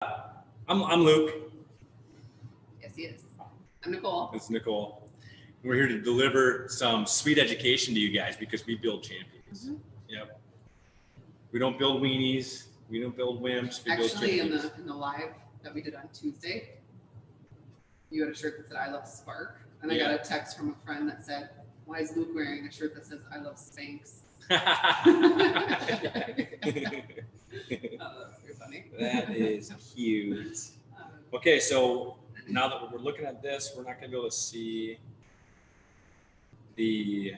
I'm Luke. Yes, he is. I'm Nicole. It's Nicole. We're here to deliver some sweet education to you guys because we build champions. Mm-hmm. Yep. We don't build weenies. We don't build wimps. We build champions. In the live that we did on Tuesday, you had a shirt that said "I love Spark," and I got a text from a friend that said, "Why is Luke wearing a shirt that says I love Spanx?" That's very funny. That is cute. Okay, so now that we're looking at this, we're not going to be able to see the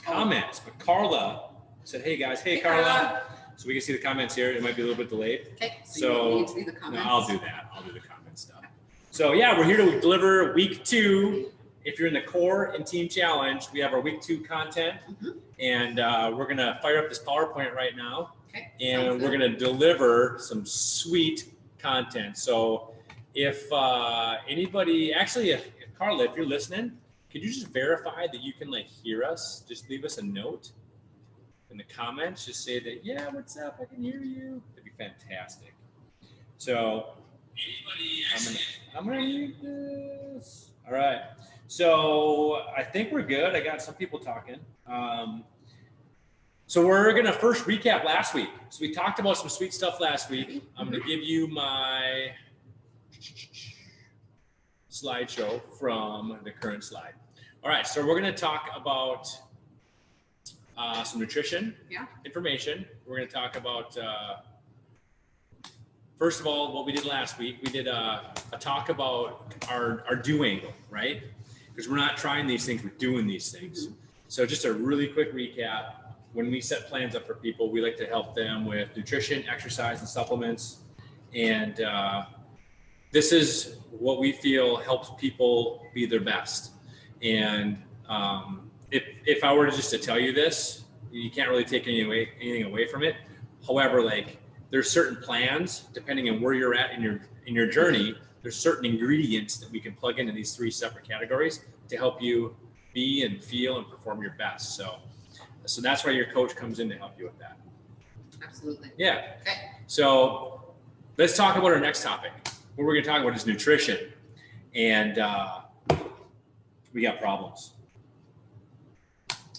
comments, but Carla said, "Hey guys, hey Carla." So we can see the comments here. It might be a little bit delayed. Okay, so you need to see the comments. No, I'll do that. I'll do the comment stuff. So yeah, we're here to deliver week 2. If you're in the core and team challenge, we have our week 2 content, and we're gonna fire up this PowerPoint right now, and we're gonna deliver some sweet content. So if anybody, actually, if Carla, if you're listening, could you just verify that you can hear us? Just leave us a note in the comments. Just say that, yeah, what's up? I can hear you. That'd be fantastic. So I'm gonna need this. All right. So I think we're good. I got some people talking. So we're gonna first recap last week. So we talked about some sweet stuff last week. I'm gonna give you my slideshow from the current slide. All right, so we're gonna talk about some nutrition information. We're gonna talk about, first of all, what we did last week. We did a talk about our do angle, right? Because we're not trying these things, we're doing these things. So just a really quick recap. When we set plans up for people, we like to help them with nutrition, exercise, and supplements. And this is what we feel helps people be their best. And if I were to just to tell you this, you can't really take anything away from it. However, there's certain plans, depending on where you're at in your journey, there's certain ingredients that we can plug into these 3 separate categories to help you be and feel and perform your best. So that's why your coach comes in to help you with that. Absolutely. Yeah. Okay. So let's talk about our next topic. What we're going to talk about is nutrition. And we got problems.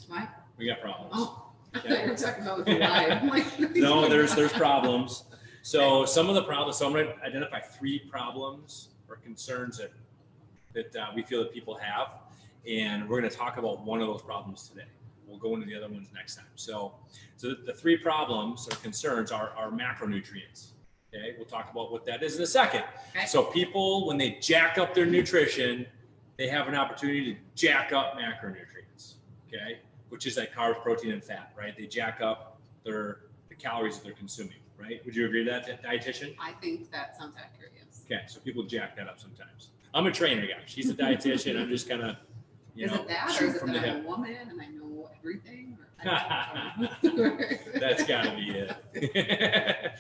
Why? We got problems. Oh, I thought you were talking about the live. No, there's problems. So some of the problems, so I'm going to identify 3 problems or concerns that we feel that people have. And we're going to talk about one of those problems today. We'll go into the other ones next time. So the 3 problems or concerns are macronutrients. Okay, we'll talk about what that is in a second. Okay. So people, when they jack up their nutrition, they have an opportunity to jack up macronutrients. Okay, which is like carbs, protein, and fat. Right? They jack up the calories that they're consuming. Right? Would you agree to that, dietitian? I think that sounds accurate. Yes. Okay, so people jack that up sometimes. I'm a trainer guy. She's a dietitian. I'm just kind of, is it that, or is it that I'm a woman and I know everything? That's got to be it.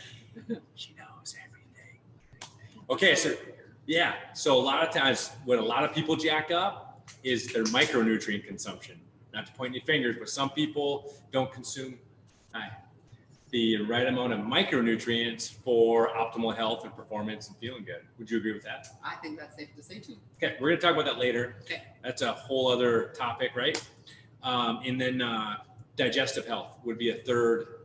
She knows everything. Okay, so a lot of times what a lot of people jack up is their micronutrient consumption. Not to point any fingers, but some people don't consume the right amount of micronutrients for optimal health and performance and feeling good. Would you agree with that? I think that's safe to say too. Okay, we're gonna talk about that later. Okay. That's a whole other topic, right? And then digestive health would be a third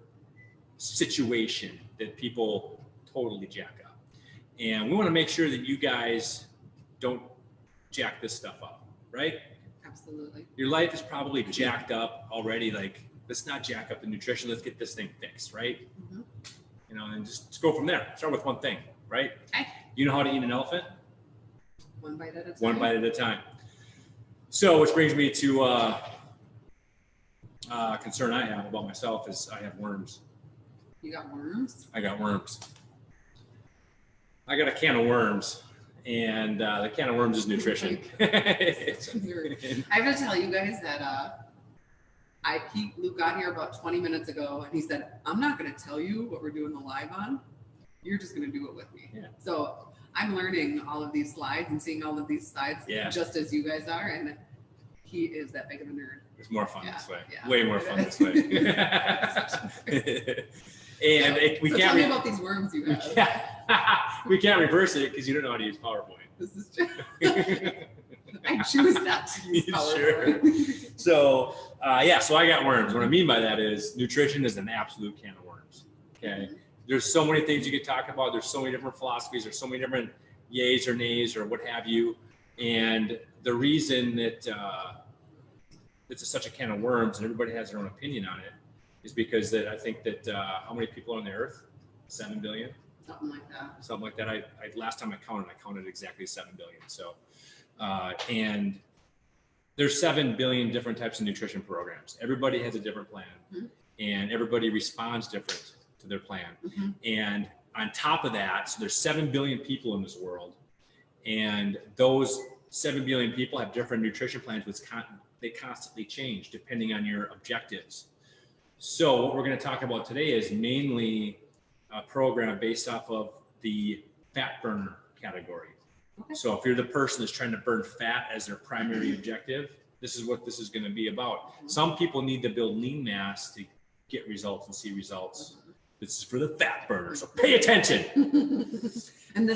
situation that people totally jack up. And we wanna make sure that you guys don't jack this stuff up, right? Absolutely. Your life is probably jacked up already. Let's not jack up the nutrition. Let's get this thing fixed, right? And just go from there. Start with one thing, right? Okay. You know how to eat an elephant? One bite at a time. One bite at a time. So, which brings me to concern I have about myself is I have worms. You got worms? I got worms. I got a can of worms, and the can of worms is nutrition. I have to tell you guys that Luke got here about 20 minutes ago, and he said, "I'm not going to tell you what we're doing the live on. You're just going to do it with me." Yeah. So I'm learning all of these slides and seeing all of these slides just as you guys are, and he is that big of a nerd. It's more fun this way. Yeah. Way more fun this way. And we so can't. Tell me about these worms you have. We can't reverse it because you don't know how to use PowerPoint. This is true. I choose not to use PowerPoint. Sure. So so I got worms. What I mean by that is nutrition is an absolute can of worms. Okay. There's so many things you could talk about. There's so many different philosophies. There's so many different yays or nays or what have you. And the reason that it's such a can of worms and everybody has their own opinion on it is because that I think that how many people are on the earth? 7 billion? Something like that. Something like that. I last time I counted exactly 7 billion. So, and there's 7 billion different types of nutrition programs. Everybody has a different plan, and everybody responds different to their plan. And on top of that, so there's 7 billion people in this world, and those 7 billion people have different nutrition plans, which they constantly change depending on your objectives. So what we're going to talk about today is mainly a program based off of the fat burner category. Okay. So if you're the person that's trying to burn fat as their primary objective, this is what this is going to be about. Some people need to build lean mass to get results and see results. This is for the fat burners, so pay attention. And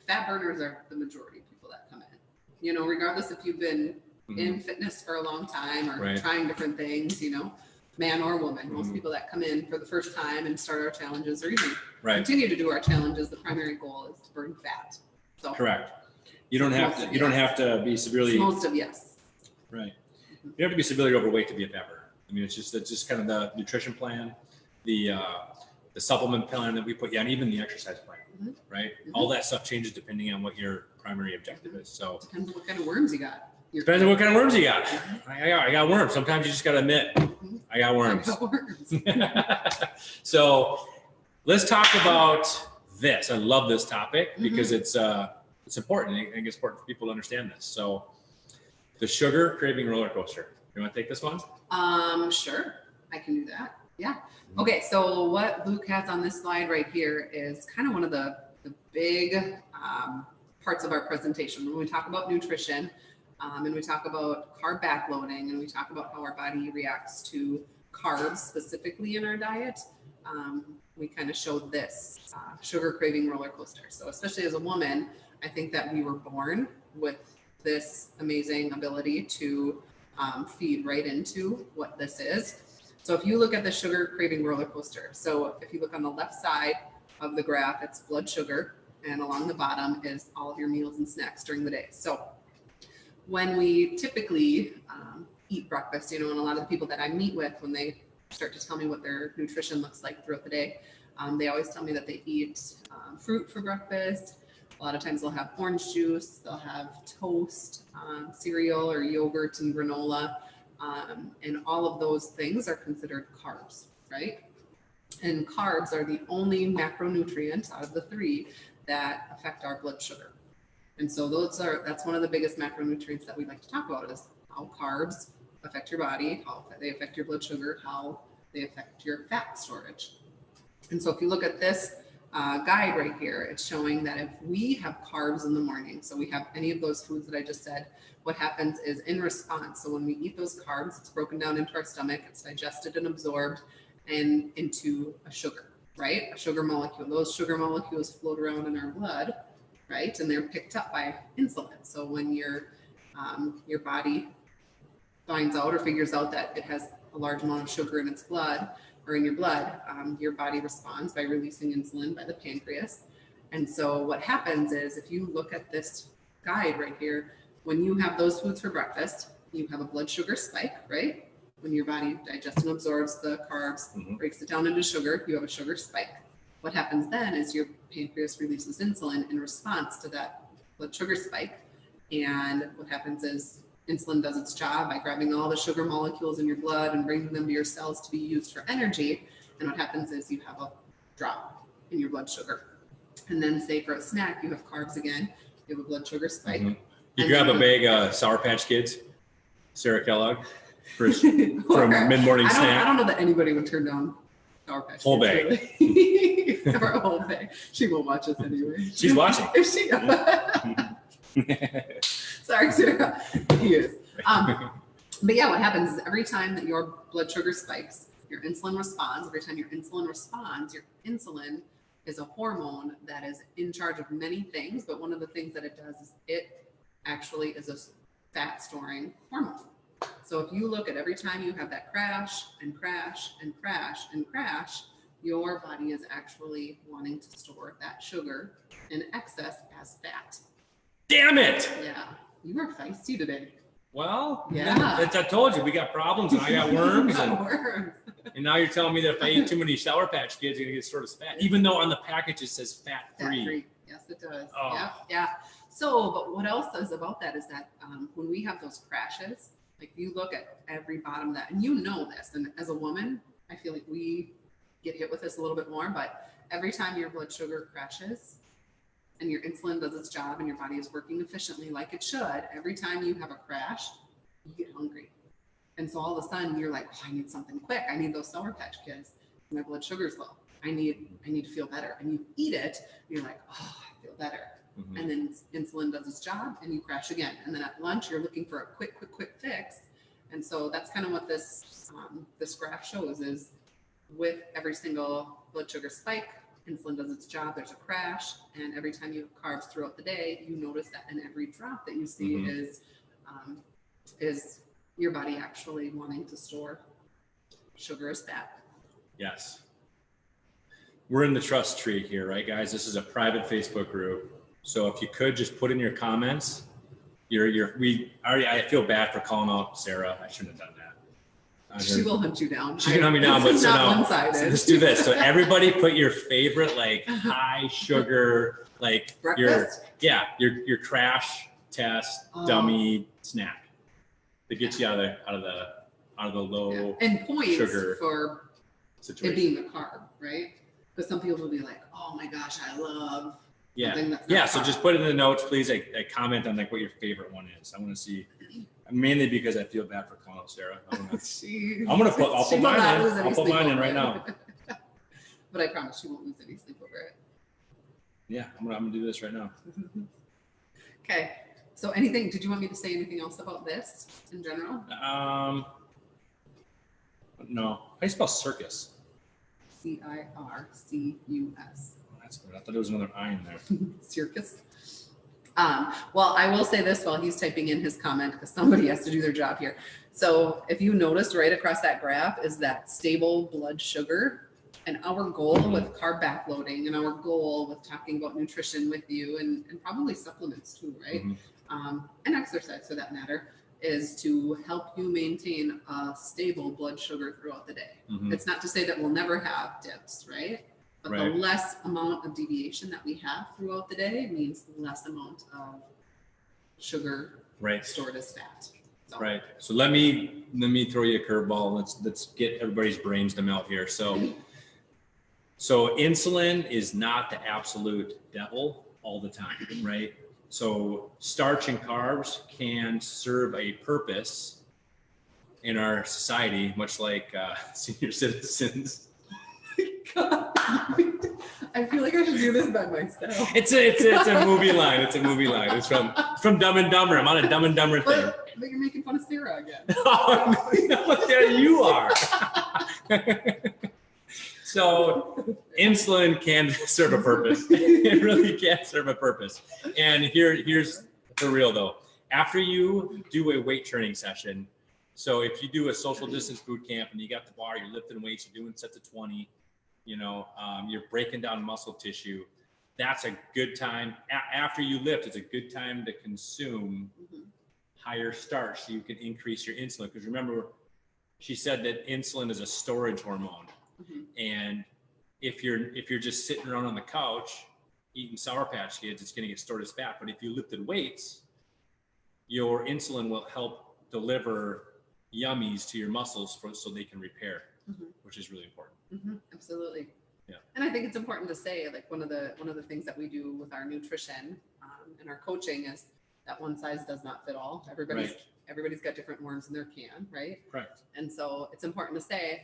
fat burners are the majority of people that come in. You know, regardless if you've been in fitness for a long time or trying different things, you know, man or woman, most people that come in for the first time and start our challenges or even continue to do our challenges, the primary goal is to burn fat. So correct. You don't have to be severely. Most of yes. Right. You don't have to be severely overweight to be a fat burner. I mean, it's just kind of the nutrition plan, the supplement plan that we put, and even the exercise plan, right? All that stuff changes depending on what your primary objective is. So depends on what kind of worms you got. Depends on what kind of worms you got. I got worms. Sometimes you just got to admit, I got worms. So let's talk about this. I love this topic because it's important. I think it's important for people to understand this. So the sugar craving roller coaster. You want to take this one? Sure. I can do that. Yeah. Okay. So what Luke has on this slide right here is kind of one of the big parts of our presentation. When we talk about nutrition, and we talk about carb backloading, and we talk about how our body reacts to carbs specifically in our diet, we kind of showed this sugar craving roller coaster. So especially as a woman, I think that we were born with this amazing ability to feed right into what this is. So if you look at the sugar craving roller coaster, so if you look on the left side of the graph, it's blood sugar, and along the bottom is all of your meals and snacks during the day. So when we typically eat breakfast, you know, and a lot of the people that I meet with, when they start to tell me what their nutrition looks like throughout the day, they always tell me that they eat fruit for breakfast. A lot of times they'll have orange juice, they'll have toast, cereal or yogurt and granola, and all of those things are considered carbs, right? And carbs are the only macronutrient out of the three that affect our blood sugar. And so that's one of the biggest macronutrients that we like to talk about, is how carbs affect your body, how they affect your blood sugar, how they affect your fat storage. And so if you look at this guide right here, it's showing that if we have carbs in the morning, so we have any of those foods that I just said, what happens is in response, so when we eat those carbs, it's broken down into our stomach, it's digested and absorbed and into a sugar, right? A sugar molecule. Those sugar molecules float around in our blood, right? And they're picked up by insulin. So when your body finds out or figures out that it has a large amount of sugar in its blood or in your blood, your body responds by releasing insulin by the pancreas. And so what happens is, if you look at this guide right here, when you have those foods for breakfast, you have a blood sugar spike, right? When your body digests and absorbs the carbs, breaks it down into sugar, you have a sugar spike. What happens then is your pancreas releases insulin in response to that blood sugar spike. And what happens is insulin does its job by grabbing all the sugar molecules in your blood and bringing them to your cells to be used for energy. And what happens is you have a drop in your blood sugar. And then say for a snack, you have carbs again, you have a blood sugar spike. You grab a bag Sour Patch Kids, Sarah Kellogg, from mid-morning snack. I don't know that anybody would turn down Sour Patch whole Kids, bag. Really. Or a whole bag. She won't watch us anyway. She's watching. If she Sorry, Sarah. He is. But yeah, what happens is every time that your blood sugar spikes, your insulin responds. Every time your insulin responds, your insulin is a hormone that is in charge of many things, but one of the things that it does is it actually is a fat storing hormone. So if you look at every time you have that crash and crash and crash and crash, your body is actually wanting to store that sugar in excess as fat. Damn it! Yeah, you are feisty today. Well, yeah, I told you we got problems, and I got worms, worms. And now you're telling me that if I eat too many Sour Patch Kids, you're gonna get stored as fat, even though on the package it says fat-free. Yes, it does. Oh. Yeah. So, but what else is about that is that when we have those crashes, like you look at every bottom of that, and you know this, and as a woman, I feel like we get hit with this a little bit more, but every time your blood sugar crashes and your insulin does its job and your body is working efficiently like it should, every time you have a crash, you get hungry. And so all of a sudden you're like, oh, I need something quick. I need those Sour Patch Kids. My blood sugar's low. I need to feel better. And you eat it, and you're like, oh, I feel better. Mm-hmm. And then insulin does its job and you crash again. And then at lunch, you're looking for a quick fix. And so that's kind of what this graph shows is with every single blood sugar spike, insulin does its job, there's a crash. And every time you have carbs throughout the day, you notice that in every drop that you see mm-hmm. is your body actually wanting to store sugar as fat. Yes. We're in the trust tree here, right, guys? This is a private Facebook group. So if you could just put in your comments, I feel bad for calling out Sarah. I shouldn't have done that. She will hunt you down. She can hunt me down, but so not one-sided. So let's do this. So everybody put your favorite, like high sugar, like breakfast? your crash test dummy snack that gets you out of the low and points sugar for situation. It being a carb, right? Because some people will be like, "Oh my gosh, I love." So just put it in the notes, please. A comment on like what your favorite one is. I want to see, mainly because I feel bad for calling out Sarah. I'll put mine in. I'll put mine in right now. But I promise she won't lose any sleep over it. Yeah, I'm gonna do this right now. Okay. So did you want me to say anything else about this in general? No. How do you spell circus? C-I-R-C-U-S. Oh, that's good. I thought there was another I in there. Circus. Well, I will say this while he's typing in his comment, because somebody has to do their job here. So if you noticed right across that graph is that stable blood sugar. And our goal with carb backloading and our goal with talking about nutrition with you and probably supplements too, right? Mm-hmm. And exercise for that matter, is to help you maintain a stable blood sugar throughout the day. Mm-hmm. It's not to say that we'll never have dips, right? But the less amount of deviation that we have throughout the day means less amount of sugar stored as fat. So. Right. So let me throw you a curveball. Let's get everybody's brains to melt here. So insulin is not the absolute devil all the time, right? So starch and carbs can serve a purpose in our society, much like senior citizens. God. I feel like I should do this by myself. It's a movie line. It's a movie line. It's from Dumb and Dumber. I'm on a Dumb and Dumber thing. But you're making fun of Sarah again. Oh, no, there you are. So insulin can serve a purpose. It really can serve a purpose. And here's the real though. After you do a weight training session, so if you do a social distance boot camp and you got the bar, you're lifting weights, you're doing sets of 20, you're breaking down muscle tissue, that's a good time. After you lift, it's a good time to consume higher starch so you can increase your insulin. Because remember, she said that insulin is a storage hormone. Mm-hmm. And if you're just sitting around on the couch eating Sour Patch Kids, it's going to get stored as fat. But if you lifted weights, your insulin will help deliver yummies to your muscles so they can repair, which is really important. Mm-hmm. Absolutely. Yeah. And I think it's important to say, like one of the things that we do with our nutrition and our coaching is that one size does not fit all. Everybody's got different worms in their can, right? Correct. And so it's important to say,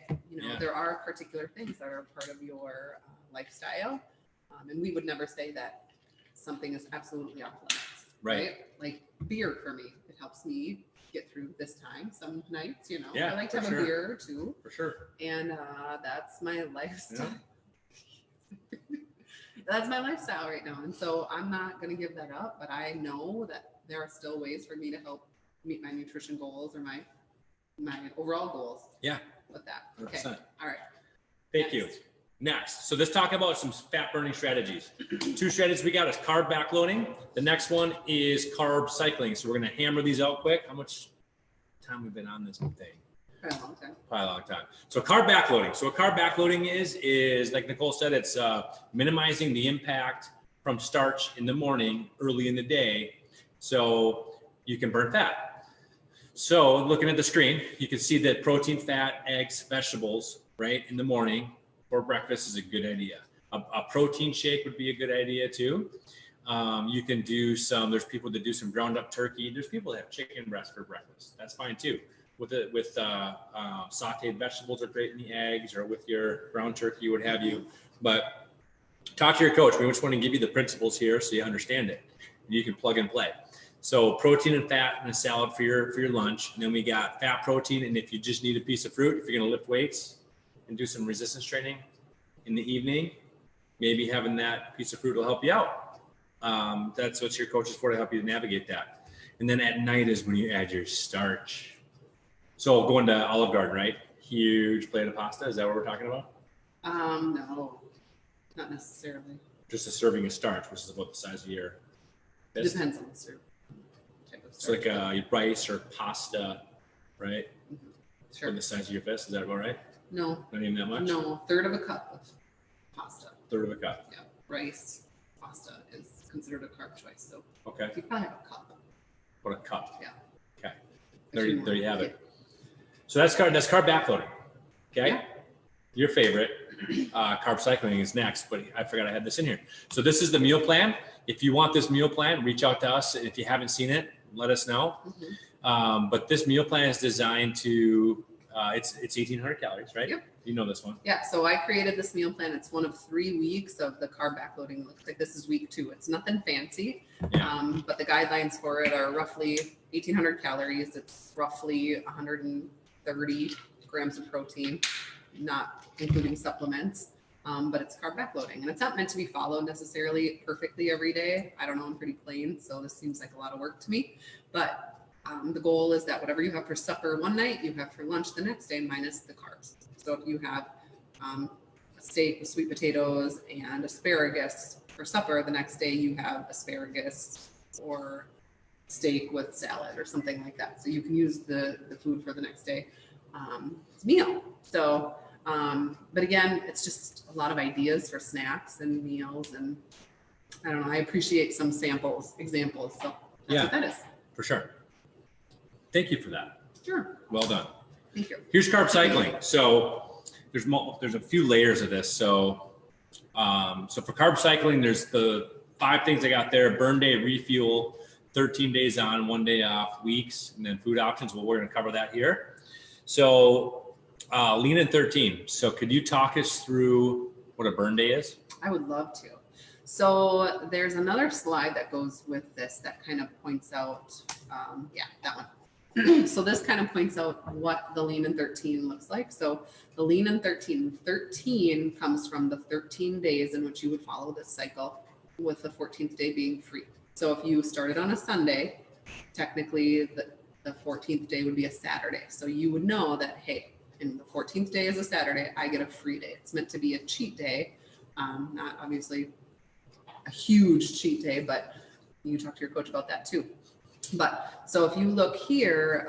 there are particular things that are part of your lifestyle. And we would never say that something is absolutely off limits, right? Like beer for me, it helps me get through this time. Some nights, you know, Yeah, I like to for have sure. a beer or two. For sure. And that's my lifestyle. That's my lifestyle right now. And so I'm not going to give that up, but I know that there are still ways for me to help meet my nutrition goals or my overall goals. Yeah. With that. 100%. Okay. All right. Thank you. Next. So let's talk about some fat burning strategies. 2 strategies we got is carb backloading. The next one is carb cycling. So we're going to hammer these out quick. How much time we've been on this thing? Probably a long time. Probably a long time. So carb backloading. So what carb backloading is like Nicole said, it's minimizing the impact from starch in the morning, early in the day, so you can burn fat. So looking at the screen, you can see that protein, fat, eggs, vegetables, right, in the morning for breakfast is a good idea. A protein shake would be a good idea too. You can do there's people that do some ground up turkey. There's people that have chicken breast for breakfast. That's fine too. With sauteed vegetables are great in the eggs, or with your ground turkey, what have you. But talk to your coach. We just want to give you the principles here so you understand it. And you can plug and play. So protein and fat in a salad for your lunch. And then we got fat, protein, and if you just need a piece of fruit, if you're going to lift weights and do some resistance training in the evening, maybe having that piece of fruit will help you out. That's what your coach is for, to help you navigate that. And then at night is when you add your starch. So going to Olive Garden, right? Huge plate of pasta. Is that what we're talking about? No, not necessarily. Just a serving of starch, which is about the size of your fist. Depends on the type of It's like rice or pasta, right? Mm-hmm. Sure. For the size of your fist. Is that about right? No. Not even that much? No, 1/3 of a cup of pasta. 1/3 of a cup. Yeah, rice, pasta is considered a carb choice. So Okay. you probably have a cup. What a cup. Yeah. Okay. There you have it. So that's carb backloading. Okay. Yeah. Your favorite. Carb cycling is next, but I forgot I had this in here. So this is the meal plan. If you want this meal plan, reach out to us. If you haven't seen it, let us know. Mm-hmm. But this meal plan is designed to, it's 1,800 calories, right? Yep. You know this one. Yeah. So I created this meal plan. It's one of 3 weeks of the carb backloading. Looks like this is week 2. It's nothing fancy, but the guidelines for it are roughly 1,800 calories. It's roughly 130 grams of protein, not including supplements. But it's carb backloading, and it's not meant to be followed necessarily perfectly every day. I don't know, I'm pretty plain, so this seems like a lot of work to me. But the goal is that whatever you have for supper one night, you have for lunch the next day, minus the carbs. So if you have a steak with sweet potatoes and asparagus for supper, the next day you have asparagus or steak with salad or something like that. So you can use the food for the next day meal. So but again, it's just a lot of ideas for snacks and meals, and I don't know, I appreciate some examples. So that's what that is. For sure. Thank you for that. Sure. Well done. Thank you. Here's carb cycling. So there's a few layers of this. So for carb cycling, there's the 5 things I got there: burn day, refuel, 13 days on, 1 day off, weeks, and then food options. Well, we're going to cover that here. So lean in 13. So could you talk us through what a burn day is? I would love to. So there's another slide that goes with this that kind of points out, that one. So this kind of points out what the lean in 13 looks like. So the lean in 13 comes from the 13 days in which you would follow this cycle, with the 14th day being free. So if you started on a Sunday, technically the 14th day would be a Saturday. So you would know that, hey, and the 14th day is a Saturday, I get a free day. It's meant to be a cheat day, not obviously a huge cheat day, but you talk to your coach about that too. But so if you look here,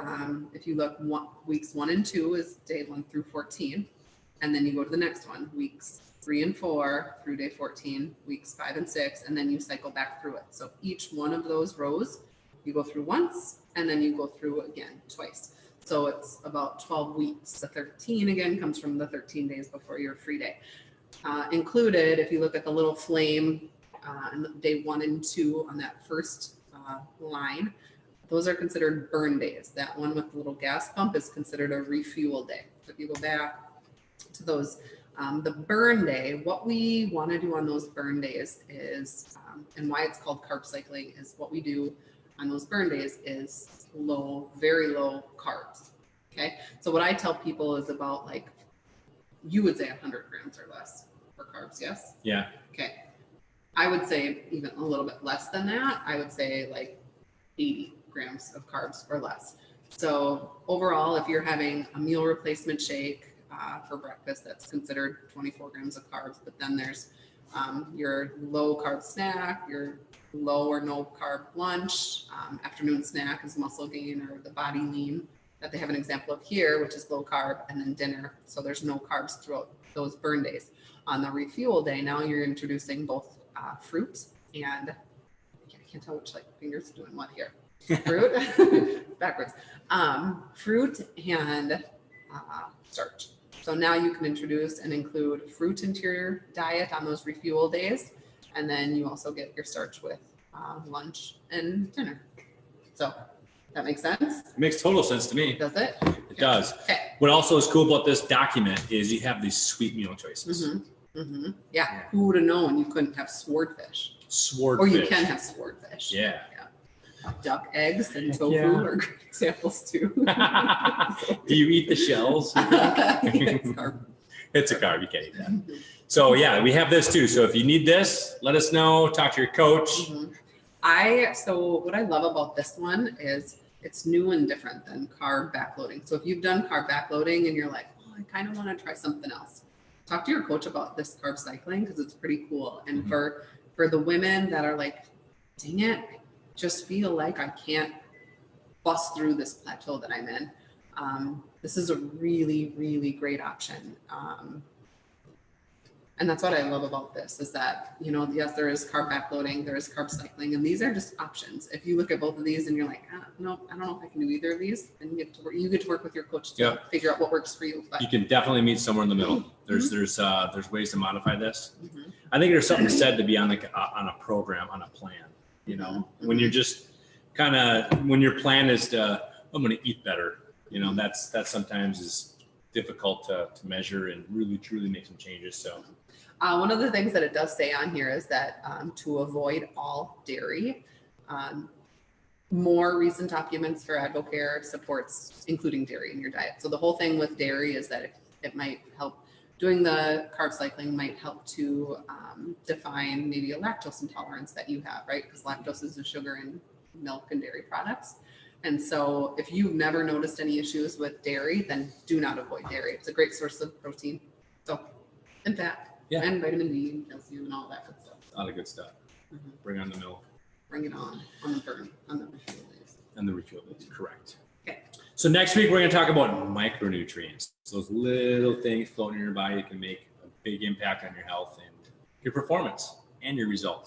weeks 1 and 2 is day 1 through 14, and then you go to the next one, weeks 3 and 4 through day 14, weeks 5 and 6, and then you cycle back through it. So each one of those rows, you go through once, and then you go through again twice. So it's about 12 weeks. The 13 again comes from the 13 days before your free day. Included, if you look at the little flame in day 1 and 2 on that first line, those are considered burn days. That one with the little gas pump is considered a refuel day. So if you go back to those, the burn day, what we want to do on those burn days is, and why it's called carb cycling, is what we do on those burn days is low, very low carbs. Okay. So what I tell people is about like, you would say 100 grams or less for carbs. Yes. Yeah. Okay. I would say even a little bit less than that. I would say like 80 grams of carbs or less. So overall, if you're having a meal replacement shake for breakfast, that's considered 24 grams of carbs. But then there's your low carb snack, your low or no carb lunch, afternoon snack is muscle gain or the body lean that they have an example of here, which is low carb, and then dinner. So there's no carbs throughout those burn days. On the refuel day, now you're introducing both fruit and I can't tell which like fingers doing what here. Fruit backwards. Fruit and starch. So now you can introduce and include fruit into your diet on those refuel days, and then you also get your starch with lunch and dinner. So that makes sense? It makes total sense to me. Does it? It does. Okay. What also is cool about this document is you have these sweet meal choices. Mm-hmm. Mm-hmm. Yeah. Who would have known you couldn't have swordfish? Swordfish. Or you can have swordfish. Yeah. Duck eggs and tofu are great examples too. Do you eat the shells? It's carb. It's a carb. You can't eat that. So yeah, we have this too. So if you need this, let us know. Talk to your coach. Mm-hmm. So what I love about this one is it's new and different than carb backloading. So if you've done carb backloading and you're like, oh, I kind of want to try something else, talk to your coach about this carb cycling because it's pretty cool. And for the women that are like, dang it, I just feel like I can't bust through this plateau that I'm in. This is a really, really great option. And that's what I love about this is that, you know, yes, there is carb backloading, there is carb cycling, and these are just options. If you look at both of these and you're like, no, I don't know if I can do either of these, then you get to work with your coach to figure out what works for you. But you can definitely meet somewhere in the middle. There's ways to modify this. I think there's something said to be on a program, on a plan. You know, when you're just when your plan is to, I'm going to eat better. You know, that sometimes is difficult to measure and really truly make some changes. So. One of the things that it does say on here is that to avoid all dairy, more recent documents for Advocare supports including dairy in your diet. So the whole thing with dairy is that it might help, doing the carb cycling might help to define maybe a lactose intolerance that you have, right? Because lactose is a sugar in milk and dairy products. And so if you've never noticed any issues with dairy, then do not avoid dairy. It's a great source of protein. So, and fat. Yeah. And vitamin D and calcium and all that good stuff. A lot of good stuff. Bring on the milk. Bring it on the burn, on the refuel days. And the refuel days, correct. Okay. So next week, we're going to talk about micronutrients. So those little things floating in your body can make a big impact on your health and your performance and your results.